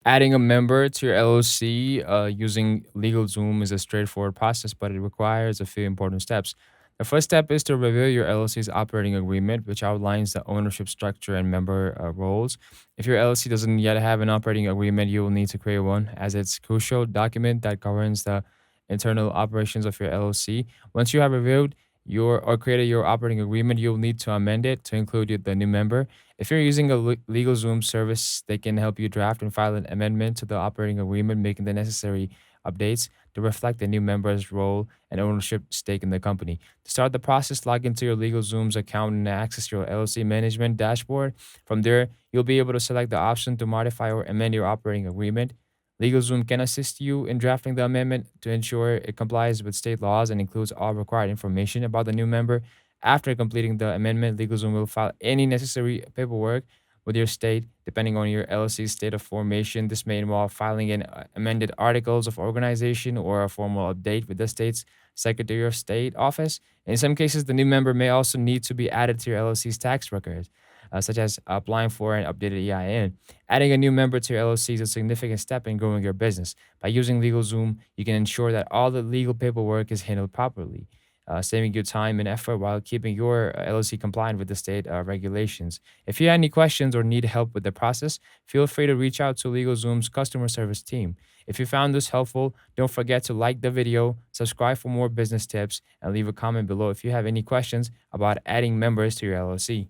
Adding a member to your LLC using LegalZoom is a straightforward process, but it requires a few important steps. The first step is to review your LLC's operating agreement, which outlines the ownership structure and member roles. If your LLC doesn't yet have an operating agreement, you will need to create one, as it's a crucial document that governs the internal operations of your LLC. Once you have reviewed your or created your operating agreement, you'll need to amend it to include the new member. If you're using a LegalZoom service, they can help you draft and file an amendment to the operating agreement, making the necessary updates to reflect the new member's role and ownership stake in the company. To start the process, log into your LegalZoom's account and access your LLC management dashboard. From there, you'll be able to select the option to modify or amend your operating agreement. LegalZoom can assist you in drafting the amendment to ensure it complies with state laws and includes all required information about the new member. After completing the amendment, LegalZoom will file any necessary paperwork with your state, depending on your LLC's state of formation. This may involve filing an amended articles of organization or a formal update with the state's Secretary of State office. In some cases, the new member may also need to be added to your LLC's tax records, such as applying for an updated EIN. Adding a new member to your LLC is a significant step in growing your business. By using LegalZoom, you can ensure that all the legal paperwork is handled properly, saving you time and effort while keeping your LLC compliant with the state regulations. If you have any questions or need help with the process, feel free to reach out to LegalZoom's customer service team. If you found this helpful, don't forget to like the video, subscribe for more business tips, and leave a comment below if you have any questions about adding members to your LLC.